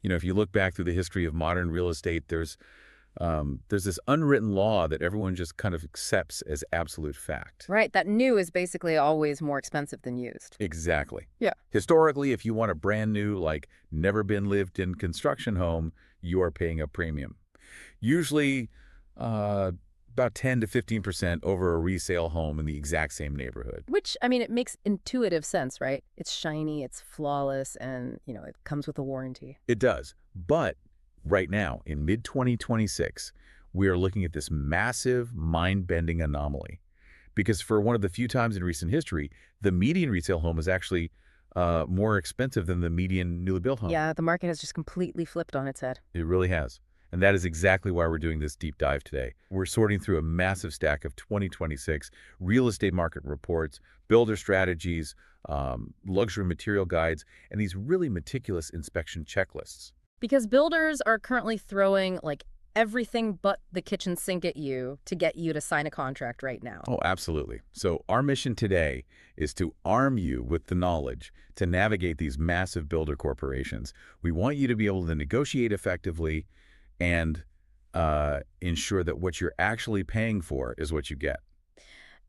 If you look back through the history of modern real estate, there's this unwritten law that everyone just kind of accepts as absolute fact. Right, that new is basically always more expensive than used. Exactly. Yeah. Historically, if you want a brand new, like never been lived in construction home, you are paying a premium. Usually about 10 to 15% over a resale home in the exact same neighborhood. Which, I mean, it makes intuitive sense, right? It's shiny, it's flawless, and, it comes with a warranty. It does. But right now, in mid-2026, we are looking at this massive, mind-bending anomaly. Because for one of the few times in recent history, the median resale home is actually more expensive than the median newly built home. Yeah, the market has just completely flipped on its head. It really has. And that is exactly why we're doing this deep dive today. We're sorting through a massive stack of 2026 real estate market reports, builder strategies, luxury material guides, and these really meticulous inspection checklists. Because builders are currently throwing, like, everything but the kitchen sink at you to get you to sign a contract right now. Oh, absolutely. So our mission today is to arm you with the knowledge to navigate these massive builder corporations. We want you to be able to negotiate effectively and ensure that what you're actually paying for is what you get.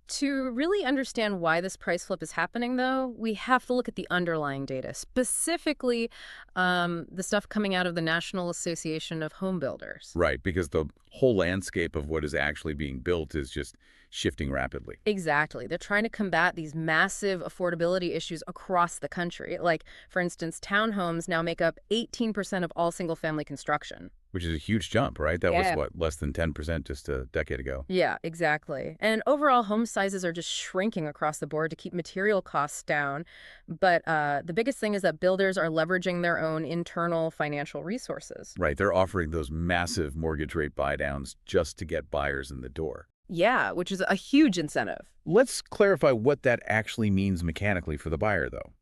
To really understand why this price flip is happening, though, we have to look at the underlying data, specifically the stuff coming out of the National Association of Home Builders. Right, because the whole landscape of what is actually being built is just shifting rapidly. Exactly. They're trying to combat these massive affordability issues across the country. Like, for instance, townhomes now make up 18% of all single-family construction. Which is a huge jump, right? That was, Yeah. what, less than 10% just a decade ago? Yeah, exactly. And overall, home sizes are just shrinking across the board to keep material costs down. But the biggest thing is that builders are leveraging their own internal financial resources. Right, they're offering those massive mortgage rate buy-downs just to get buyers in the door. Yeah, which is a huge incentive. Let's clarify what that actually means mechanically for the buyer, though.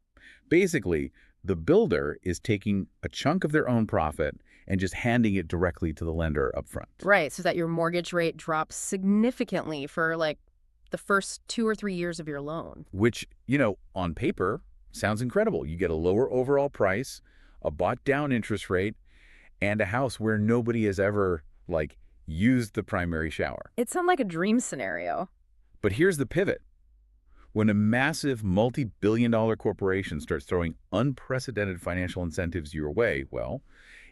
Basically, the builder is taking a chunk of their own profit and just handing it directly to the lender up front. Right, so that your mortgage rate drops significantly for, like, the first 2 or 3 years of your loan. Which, on paper, sounds incredible. You get a lower overall price, a bought-down interest rate, and a house where nobody has ever, used the primary shower. It sounds like a dream scenario. But here's the pivot. When a massive multi-billion-dollar corporation starts throwing unprecedented financial incentives your way, well,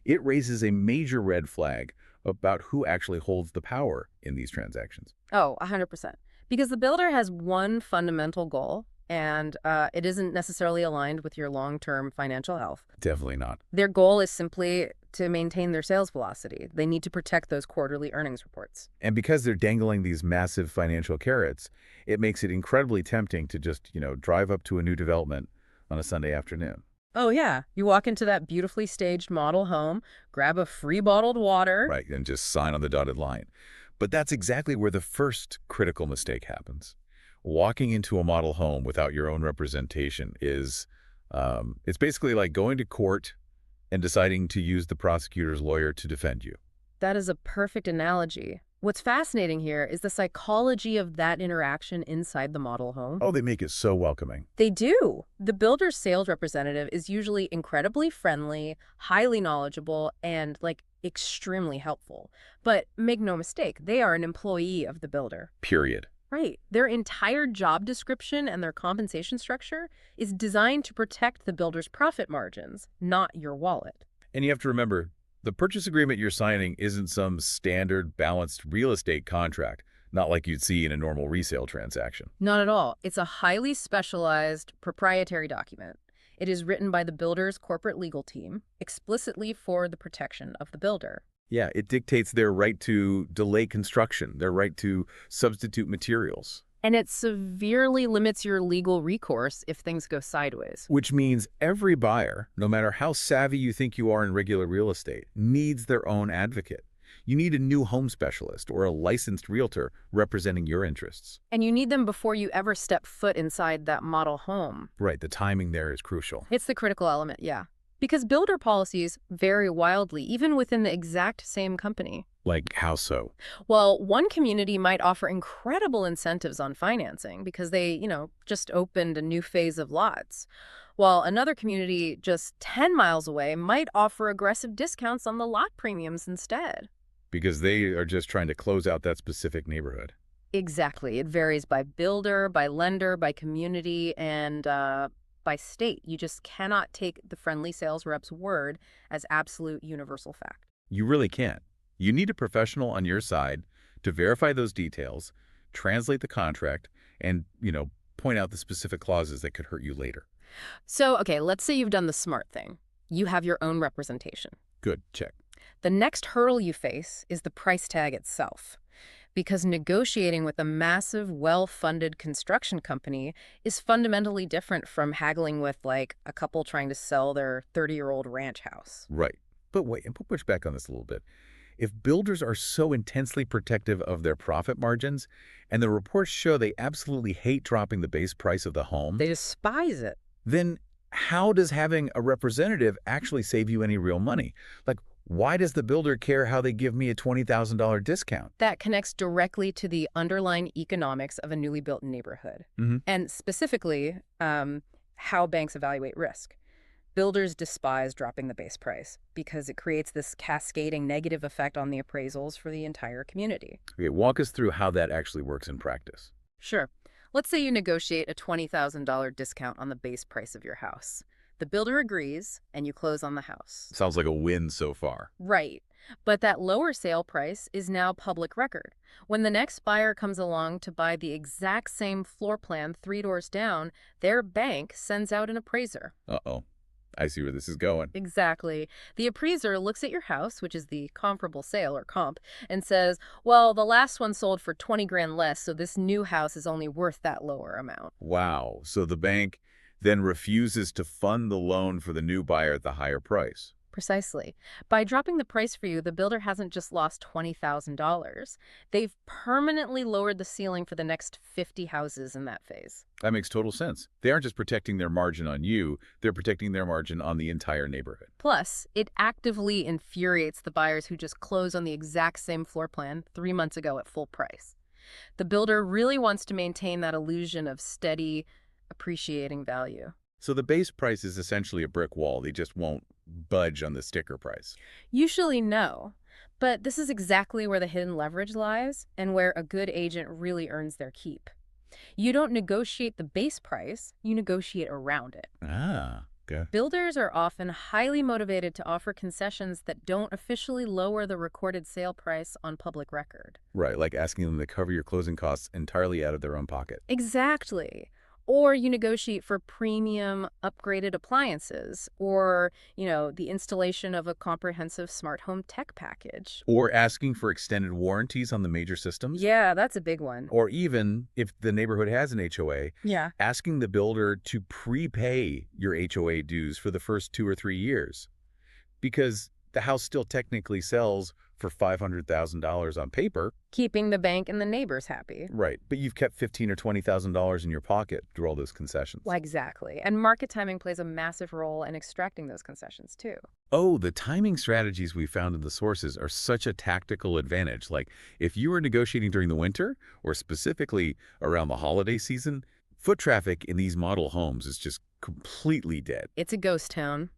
it raises a major red flag about who actually holds the power in these transactions. Oh, 100%. Because the builder has one fundamental goal, and it isn't necessarily aligned with your long-term financial health. Definitely not. Their goal is simply to maintain their sales velocity. They need to protect those quarterly earnings reports. And because they're dangling these massive financial carrots, it makes it incredibly tempting to just, drive up to a new development on a Sunday afternoon. Oh, yeah. You walk into that beautifully staged model home, grab a free bottled water. Right, and just sign on the dotted line. But that's exactly where the first critical mistake happens. Walking into a model home without your own representation is, it's basically like going to court and deciding to use the prosecutor's lawyer to defend you. That is a perfect analogy. What's fascinating here is the psychology of that interaction inside the model home. Oh, they make it so welcoming. They do. The builder's sales representative is usually incredibly friendly, highly knowledgeable, and, extremely helpful. But make no mistake, they are an employee of the builder. Period. Right. Their entire job description and their compensation structure is designed to protect the builder's profit margins, not your wallet. And you have to remember, the purchase agreement you're signing isn't some standard balanced real estate contract, not like you'd see in a normal resale transaction. Not at all. It's a highly specialized proprietary document. It is written by the builder's corporate legal team, explicitly for the protection of the builder. Yeah, it dictates their right to delay construction, their right to substitute materials. And it severely limits your legal recourse if things go sideways. Which means every buyer, no matter how savvy you think you are in regular real estate, needs their own advocate. You need a new home specialist or a licensed realtor representing your interests. And you need them before you ever step foot inside that model home. Right, the timing there is crucial. It's the critical element, yeah. Because builder policies vary wildly, even within the exact same company. Like how so? Well, one community might offer incredible incentives on financing because they, just opened a new phase of lots. while another community just 10 miles away might offer aggressive discounts on the lot premiums instead. Because they are just trying to close out that specific neighborhood. Exactly. It varies by builder, by lender, by community, and by state. You just cannot take the friendly sales rep's word as absolute universal fact. You really can't. You need a professional on your side to verify those details, translate the contract, and, point out the specific clauses that could hurt you later. So, okay, let's say you've done the smart thing. You have your own representation. Good, check. The next hurdle you face is the price tag itself. Because negotiating with a massive, well-funded construction company is fundamentally different from haggling with, like, a couple trying to sell their 30-year-old ranch house. Right. But wait, and we'll push back on this a little bit. If builders are so intensely protective of their profit margins, and the reports show they absolutely hate dropping the base price of the home, They despise it. then how does having a representative actually save you any real money? Like, why does the builder care how they give me a $20,000 discount? That connects directly to the underlying economics of a newly built neighborhood. Mm-hmm. And specifically, how banks evaluate risk. Builders despise dropping the base price because it creates this cascading negative effect on the appraisals for the entire community. Okay, walk us through how that actually works in practice. Sure. Let's say you negotiate a $20,000 discount on the base price of your house. The builder agrees, and you close on the house. Sounds like a win so far. Right. But that lower sale price is now public record. When the next buyer comes along to buy the exact same floor plan 3 doors down, their bank sends out an appraiser. Uh-oh. I see where this is going. Exactly. The appraiser looks at your house, which is the comparable sale or comp, and says, well, the last one sold for 20 grand less, so this new house is only worth that lower amount. Wow. So the bank then refuses to fund the loan for the new buyer at the higher price. Precisely. By dropping the price for you, the builder hasn't just lost $20,000. They've permanently lowered the ceiling for the next 50 houses in that phase. That makes total sense. They aren't just protecting their margin on you, they're protecting their margin on the entire neighborhood. Plus, it actively infuriates the buyers who just closed on the exact same floor plan 3 months ago at full price. The builder really wants to maintain that illusion of steady, appreciating value. So the base price is essentially a brick wall. They just won't budge on the sticker price. Usually no, but this is exactly where the hidden leverage lies and where a good agent really earns their keep. You don't negotiate the base price, you negotiate around it. Ah, okay. Builders are often highly motivated to offer concessions that don't officially lower the recorded sale price on public record. Right, like asking them to cover your closing costs entirely out of their own pocket. Exactly. Or you negotiate for premium upgraded appliances or, the installation of a comprehensive smart home tech package. Or asking for extended warranties on the major systems. Yeah, that's a big one. Or even, if the neighborhood has an HOA, Yeah. asking the builder to prepay your HOA dues for the first 2 or 3 years. Because the house still technically sells for $500,000 on paper. Keeping the bank and the neighbors happy. Right, but you've kept $15,000 or $20,000 in your pocket through all those concessions. Well, exactly. And market timing plays a massive role in extracting those concessions, too. Oh, the timing strategies we found in the sources are such a tactical advantage. Like, if you were negotiating during the winter, or specifically around the holiday season, foot traffic in these model homes is just completely dead. It's a ghost town.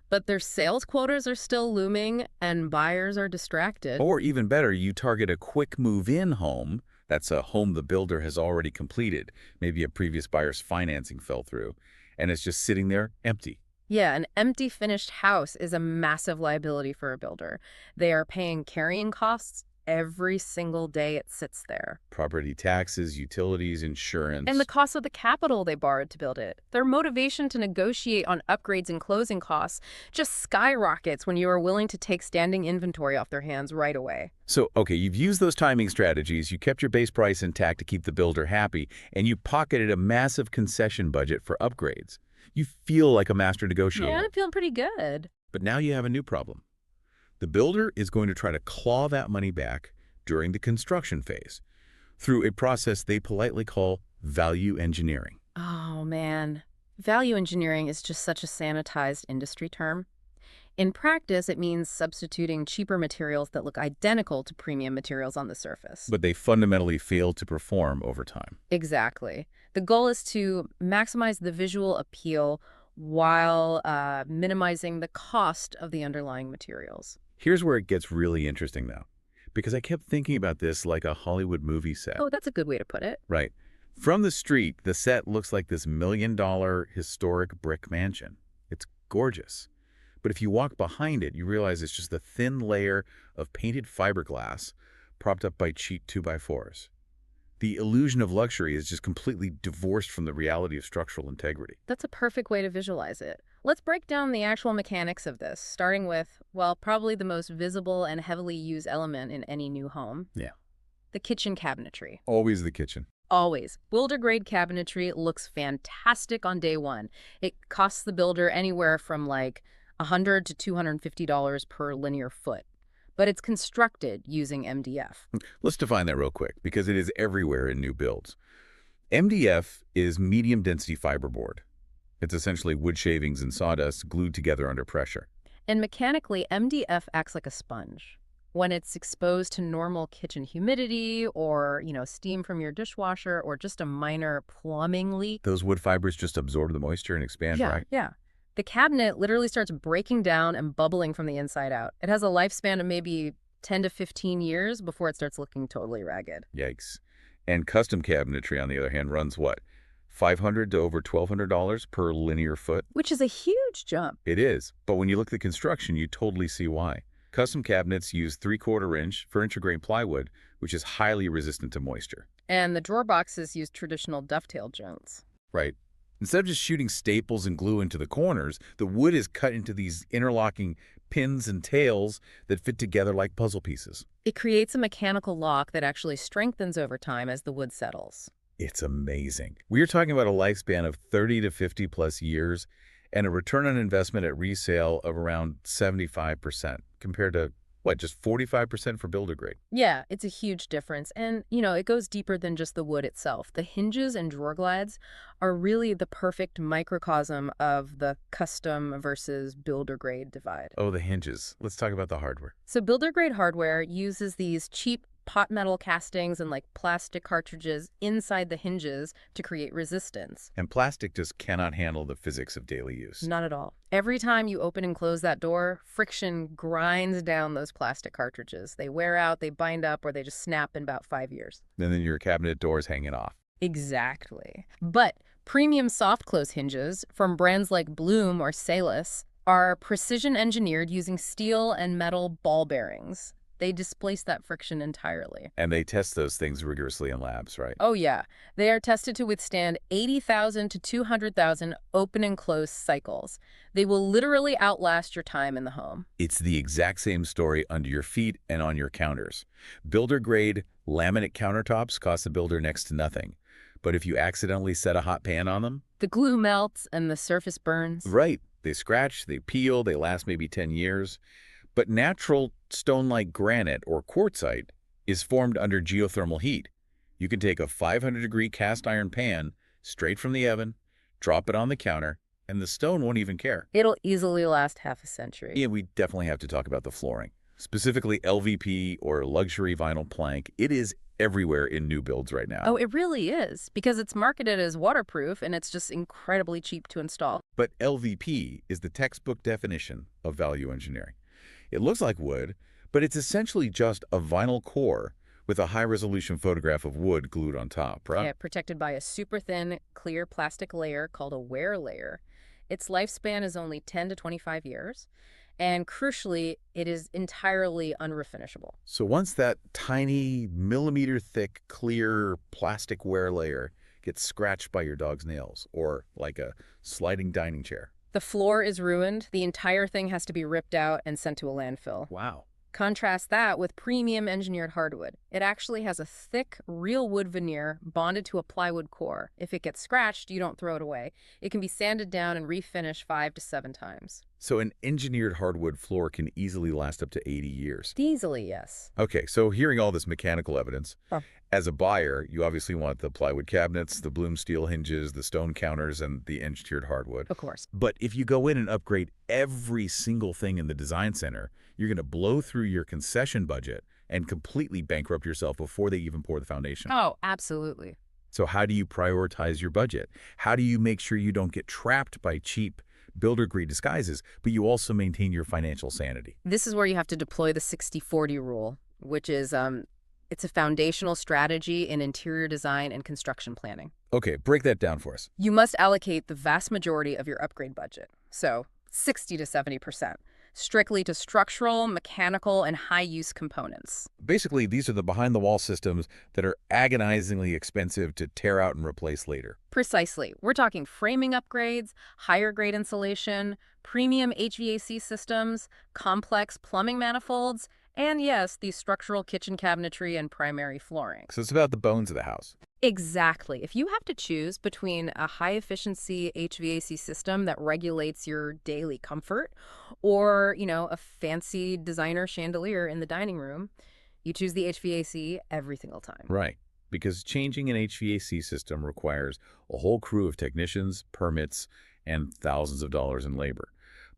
But their sales quotas are still looming, and buyers are distracted. Or even better, you target a quick move-in home. That's a home the builder has already completed. Maybe a previous buyer's financing fell through, and it's just sitting there empty. Yeah, an empty finished house is a massive liability for a builder. They are paying carrying costs every single day it sits there. Property taxes, utilities, insurance. And the cost of the capital they borrowed to build it. Their motivation to negotiate on upgrades and closing costs just skyrockets when you are willing to take standing inventory off their hands right away. So, okay, you've used those timing strategies, you kept your base price intact to keep the builder happy, and you pocketed a massive concession budget for upgrades. You feel like a master negotiator. Yeah, I'm feeling pretty good. But now you have a new problem. The builder is going to try to claw that money back during the construction phase through a process they politely call value engineering. Oh, man. Value engineering is just such a sanitized industry term. In practice, it means substituting cheaper materials that look identical to premium materials on the surface. But they fundamentally fail to perform over time. Exactly. The goal is to maximize the visual appeal while minimizing the cost of the underlying materials. Here's where it gets really interesting, though, because I kept thinking about this like a Hollywood movie set. Oh, that's a good way to put it. Right. From the street, the set looks like this $1 million historic brick mansion. It's gorgeous. But if you walk behind it, you realize it's just a thin layer of painted fiberglass propped up by cheap 2x4s. The illusion of luxury is just completely divorced from the reality of structural integrity. That's a perfect way to visualize it. Let's break down the actual mechanics of this, starting with, well, probably the most visible and heavily used element in any new home. Yeah. The kitchen cabinetry. Always the kitchen. Always. Builder-grade cabinetry looks fantastic on day one. It costs the builder anywhere from like $100 to $250 per linear foot. But it's constructed using MDF. Let's define that real quick, because it is everywhere in new builds. MDF is medium-density fiberboard. It's essentially wood shavings and sawdust glued together under pressure. And mechanically, MDF acts like a sponge. When it's exposed to normal kitchen humidity or, steam from your dishwasher or just a minor plumbing leak. Those wood fibers just absorb the moisture and expand, right? Yeah. The cabinet literally starts breaking down and bubbling from the inside out. It has a lifespan of maybe 10 to 15 years before it starts looking totally ragged. Yikes. And custom cabinetry, on the other hand, runs what? $500 to over $1,200 per linear foot? Which is a huge jump. It is. But when you look at the construction, you totally see why. Custom cabinets use 3/4 inch furniture-grade plywood, which is highly resistant to moisture. And the drawer boxes use traditional dovetail joints. Right. Instead of just shooting staples and glue into the corners, the wood is cut into these interlocking pins and tails that fit together like puzzle pieces. It creates a mechanical lock that actually strengthens over time as the wood settles. It's amazing. We are talking about a lifespan of 30 to 50 plus years and a return on investment at resale of around 75% compared to, just 45% for builder grade? Yeah, it's a huge difference. And, it goes deeper than just the wood itself. The hinges and drawer glides are really the perfect microcosm of the custom versus builder grade divide. Oh, the hinges. Let's talk about the hardware. So builder grade hardware uses these cheap pot metal castings and plastic cartridges inside the hinges to create resistance. And plastic just cannot handle the physics of daily use. Not at all. Every time you open and close that door, friction grinds down those plastic cartridges. They wear out, they bind up, or they just snap in about 5 years. And then your cabinet door is hanging off. Exactly. But premium soft close hinges from brands like Bloom or Salus are precision engineered using steel and metal ball bearings. They displace that friction entirely. And they test those things rigorously in labs, right? Oh, yeah. They are tested to withstand 80,000 to 200,000 open and close cycles. They will literally outlast your time in the home. It's the exact same story under your feet and on your counters. Builder-grade laminate countertops cost the builder next to nothing. But if you accidentally set a hot pan on them, the glue melts and the surface burns. Right. They scratch, they peel, they last maybe 10 years. But natural stone-like granite or quartzite is formed under geothermal heat. You can take a 500-degree cast iron pan straight from the oven, drop it on the counter, and the stone won't even care. It'll easily last half a century. Yeah, we definitely have to talk about the flooring, specifically LVP or luxury vinyl plank. It is everywhere in new builds right now. Oh, it really is, because it's marketed as waterproof and it's just incredibly cheap to install. But LVP is the textbook definition of value engineering. It looks like wood, but it's essentially just a vinyl core with a high-resolution photograph of wood glued on top, right? Yeah, protected by a super thin, clear plastic layer called a wear layer. Its lifespan is only 10 to 25 years, and crucially, it is entirely unrefinishable. So once that tiny, millimeter-thick, clear plastic wear layer gets scratched by your dog's nails, or like a sliding dining chair, the floor is ruined. The entire thing has to be ripped out and sent to a landfill. wow. Contrast that with premium engineered hardwood. It actually has a thick, real wood veneer bonded to a plywood core. If it gets scratched, you don't throw it away. It can be sanded down and refinished 5 to 7 times. So an engineered hardwood floor can easily last up to 80 years. Easily, yes. Okay, so hearing all this mechanical evidence, Huh. as a buyer, you obviously want the plywood cabinets, the bloom steel hinges, the stone counters, and the engineered hardwood. Of course. But if you go in and upgrade every single thing in the design center, you're going to blow through your concession budget and completely bankrupt yourself before they even pour the foundation. Oh, absolutely. So how do you prioritize your budget? How do you make sure you don't get trapped by cheap builder-grade disguises, but you also maintain your financial sanity? This is where you have to deploy the 60/40 rule, which is it's a foundational strategy in interior design and construction planning. Okay, break that down for us. You must allocate the vast majority of your upgrade budget, so 60 to 70%, strictly to structural, mechanical, and high-use components. Basically, these are the behind-the-wall systems that are agonizingly expensive to tear out and replace later. Precisely. We're talking framing upgrades, higher-grade insulation, premium HVAC systems, complex plumbing manifolds, and yes, the structural kitchen cabinetry and primary flooring. So it's about the bones of the house. Exactly. If you have to choose between a high-efficiency HVAC system that regulates your daily comfort or, a fancy designer chandelier in the dining room, you choose the HVAC every single time. Right, because changing an HVAC system requires a whole crew of technicians, permits, and thousands of dollars in labor.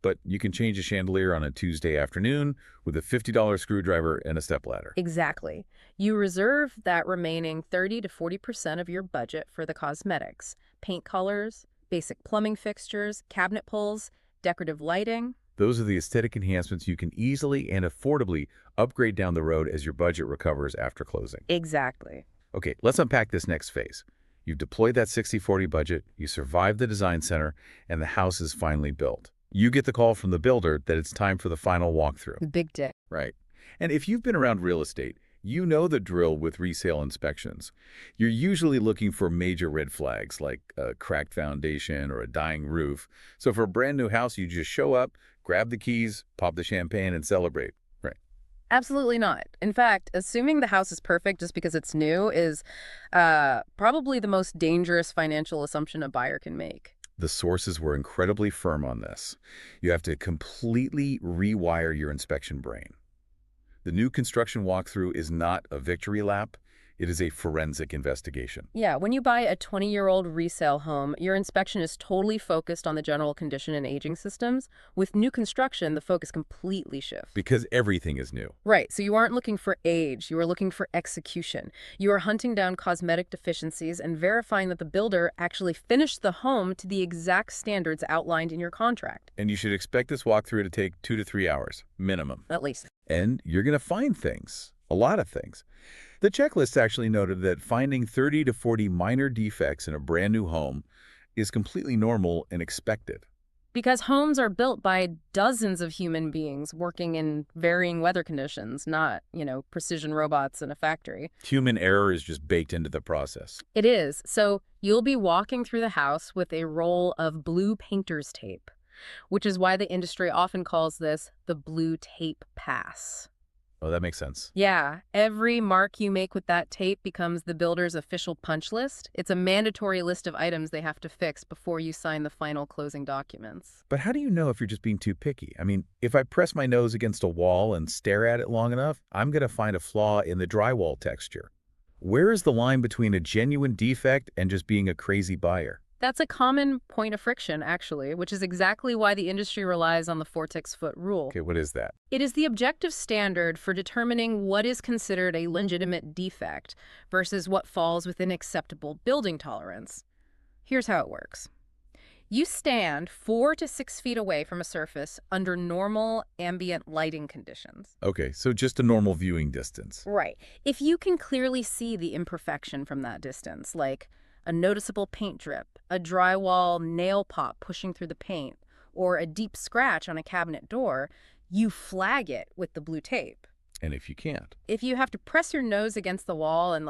But you can change a chandelier on a Tuesday afternoon with a $50 screwdriver and a stepladder. Exactly. You reserve that remaining 30 to 40% of your budget for the cosmetics, paint colors, basic plumbing fixtures, cabinet pulls, decorative lighting. Those are the aesthetic enhancements you can easily and affordably upgrade down the road as your budget recovers after closing. Exactly. Okay, let's unpack this next phase. You've deployed that 60/40 budget, you survived the design center, and the house is finally built. You get the call from the builder that it's time for the final walkthrough. The big day. Right. And if you've been around real estate, you know the drill with resale inspections. You're usually looking for major red flags like a cracked foundation or a dying roof. So for a brand new house, you just show up, grab the keys, pop the champagne, and celebrate. Right. Absolutely not. In fact, assuming the house is perfect just because it's new is probably the most dangerous financial assumption a buyer can make. The sources were incredibly firm on this. You have to completely rewire your inspection brain. The new construction walkthrough is not a victory lap. It is a forensic investigation. Yeah, when you buy a 20-year-old resale home, your inspection is totally focused on the general condition and aging systems. With new construction, the focus completely shifts. Because everything is new. Right, so you aren't looking for age, you are looking for execution. You are hunting down cosmetic deficiencies and verifying that the builder actually finished the home to the exact standards outlined in your contract. And you should expect this walkthrough to take 2 to 3 hours, minimum. At least. And you're going to find things, a lot of things. The checklist actually noted that finding 30 to 40 minor defects in a brand new home is completely normal and expected. Because homes are built by dozens of human beings working in varying weather conditions, not, precision robots in a factory. Human error is just baked into the process. It is. So you'll be walking through the house with a roll of blue painter's tape, which is why the industry often calls this the blue tape pass. Oh, that makes sense. Yeah, every mark you make with that tape becomes the builder's official punch list. It's a mandatory list of items they have to fix before you sign the final closing documents. But how do you know if you're just being too picky? I mean, if I press my nose against a wall and stare at it long enough, I'm going to find a flaw in the drywall texture. Where is the line between a genuine defect and just being a crazy buyer? That's a common point of friction, actually, which is exactly why the industry relies on the 4-6-foot rule. Okay, what is that? It is the objective standard for determining what is considered a legitimate defect versus what falls within acceptable building tolerance. Here's how it works. You stand 4 to 6 feet away from a surface under normal ambient lighting conditions. Okay, so just a normal viewing distance. Right. If you can clearly see the imperfection from that distance, like a noticeable paint drip, a drywall nail pop pushing through the paint, or a deep scratch on a cabinet door, you flag it with the blue tape. And if you can't? If you have to press your nose against the wall and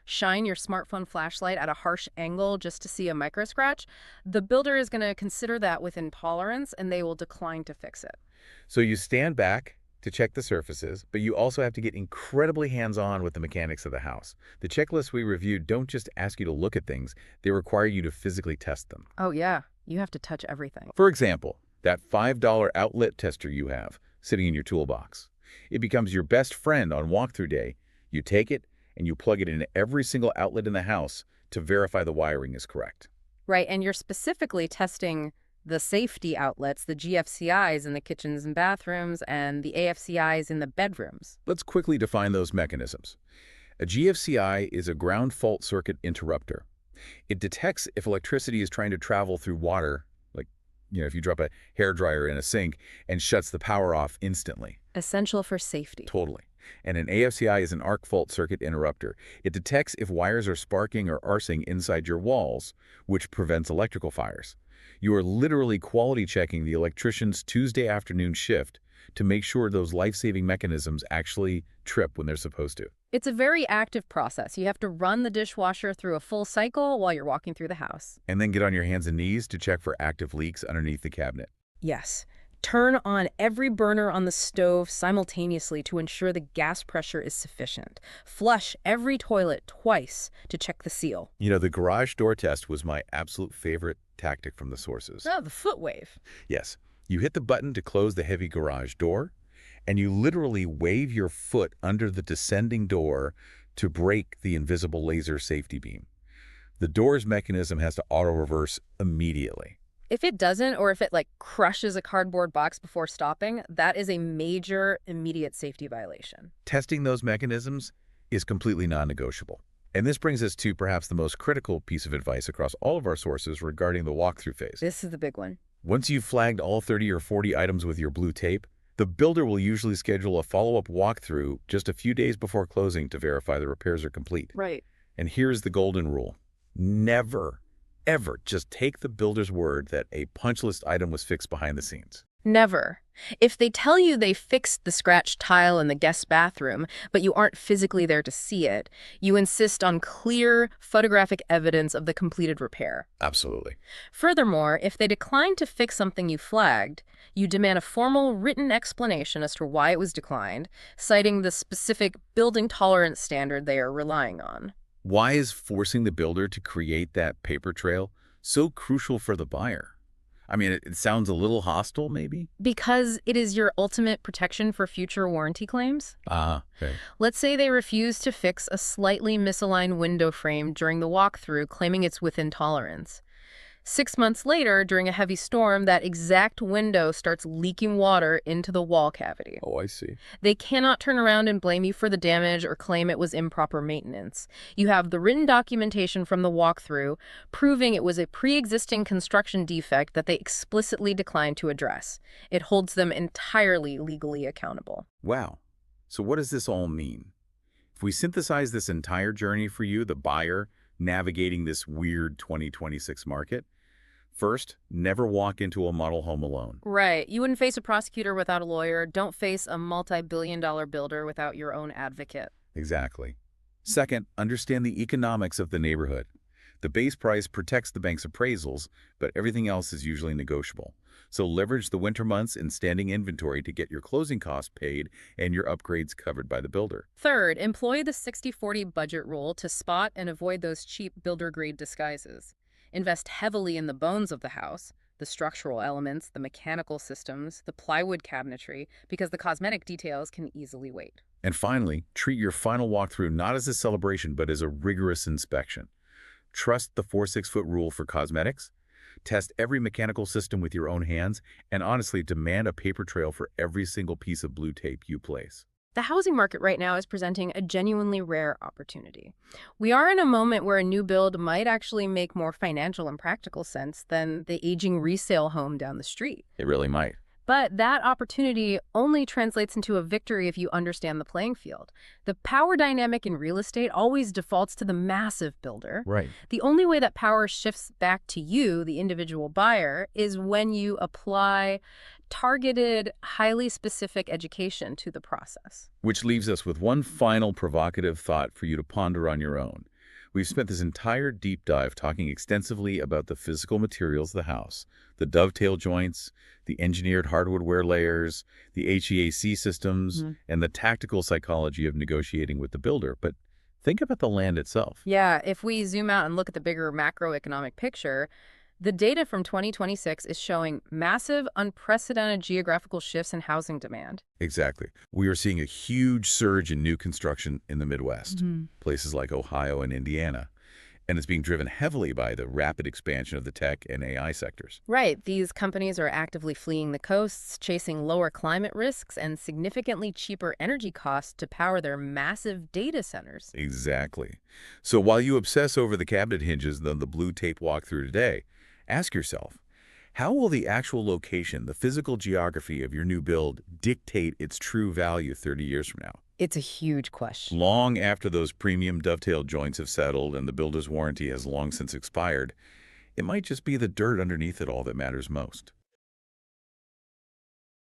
shine your smartphone flashlight at a harsh angle just to see a micro scratch, the builder is going to consider that within tolerance and they will decline to fix it. So you stand back to check the surfaces, but you also have to get incredibly hands-on with the mechanics of the house. The checklists we reviewed don't just ask you to look at things, they require you to physically test them. Oh yeah, you have to touch everything. For example, that $5 outlet tester you have sitting in your toolbox. It becomes your best friend on walkthrough day. You take it and you plug it into every single outlet in the house to verify the wiring is correct. Right, and you're specifically testing the safety outlets, the GFCIs in the kitchens and bathrooms, and the AFCIs in the bedrooms. Let's quickly define those mechanisms. A GFCI is a ground fault circuit interrupter. It detects if electricity is trying to travel through water, like, if you drop a hairdryer in a sink, and shuts the power off instantly. Essential for safety. Totally. And an AFCI is an arc fault circuit interrupter. It detects if wires are sparking or arcing inside your walls, which prevents electrical fires. You are literally quality checking the electrician's Tuesday afternoon shift to make sure those life-saving mechanisms actually trip when they're supposed to. It's a very active process. You have to run the dishwasher through a full cycle while you're walking through the house. And then get on your hands and knees to check for active leaks underneath the cabinet. Yes. Turn on every burner on the stove simultaneously to ensure the gas pressure is sufficient. Flush every toilet twice to check the seal. The garage door test was my absolute favorite tactic from the sources. Oh, the foot wave. Yes. You hit the button to close the heavy garage door, and you literally wave your foot under the descending door to break the invisible laser safety beam. The door's mechanism has to auto-reverse immediately. If it doesn't, or if it crushes a cardboard box before stopping, that is a major immediate safety violation. Testing those mechanisms is completely non-negotiable. And this brings us to perhaps the most critical piece of advice across all of our sources regarding the walkthrough phase. This is the big one. Once you've flagged all 30 or 40 items with your blue tape, the builder will usually schedule a follow-up walkthrough just a few days before closing to verify the repairs are complete. Right. And here's the golden rule. Never, ever just take the builder's word that a punch list item was fixed behind the scenes. Never. If they tell you they fixed the scratched tile in the guest bathroom, but you aren't physically there to see it, you insist on clear photographic evidence of the completed repair. Absolutely. Furthermore, if they decline to fix something you flagged, you demand a formal written explanation as to why it was declined, citing the specific building tolerance standard they are relying on. Why is forcing the builder to create that paper trail so crucial for the buyer? I mean, it sounds a little hostile, maybe? Because it is your ultimate protection for future warranty claims. Okay. Let's say they refuse to fix a slightly misaligned window frame during the walkthrough, claiming it's within tolerance. 6 months later, during a heavy storm, that exact window starts leaking water into the wall cavity. Oh, I see. They cannot turn around and blame you for the damage or claim it was improper maintenance. You have the written documentation from the walkthrough proving it was a pre-existing construction defect that they explicitly declined to address. It holds them entirely legally accountable. Wow. So what does this all mean? If we synthesize this entire journey for you, the buyer, navigating this weird 2026 market, first, never walk into a model home alone. Right. You wouldn't face a prosecutor without a lawyer. Don't face a multi-billion-dollar builder without your own advocate. Exactly. Second, understand the economics of the neighborhood. The base price protects the bank's appraisals, but everything else is usually negotiable. So leverage the winter months in standing inventory to get your closing costs paid and your upgrades covered by the builder. Third, employ the 60-40 budget rule to spot and avoid those cheap builder-grade disguises. Invest heavily in the bones of the house, the structural elements, the mechanical systems, the plywood cabinetry, because the cosmetic details can easily wait. And finally, treat your final walkthrough not as a celebration, but as a rigorous inspection. Trust the 4-6-foot rule for cosmetics. Test every mechanical system with your own hands, and honestly, demand a paper trail for every single piece of blue tape you place. The housing market right now is presenting a genuinely rare opportunity. We are in a moment where a new build might actually make more financial and practical sense than the aging resale home down the street. It really might. But that opportunity only translates into a victory if you understand the playing field. The power dynamic in real estate always defaults to the massive builder. Right. The only way that power shifts back to you, the individual buyer, is when you apply targeted, highly specific education to the process. Which leaves us with one final provocative thought for you to ponder on your own. We've spent this entire deep dive talking extensively about the physical materials of the house, the dovetail joints, the engineered hardware layers, the HVAC systems, and the tactical psychology of negotiating with the builder. But think about the land itself. Yeah, if we zoom out and look at the bigger macroeconomic picture, The data from 2026 is showing massive, unprecedented geographical shifts in housing demand. Exactly. We are seeing a huge surge in new construction in the Midwest, Mhm. places like Ohio and Indiana, and it's being driven heavily by the rapid expansion of the tech and AI sectors. Right, these companies are actively fleeing the coasts, chasing lower climate risks and significantly cheaper energy costs to power their massive data centers. Exactly. So while you obsess over the cabinet hinges and the blue tape walkthrough today, ask yourself, how will the actual location, the physical geography of your new build dictate its true value 30 years from now? It's a huge question. Long after those premium dovetail joints have settled and the builder's warranty has long since expired, it might just be the dirt underneath it all that matters most.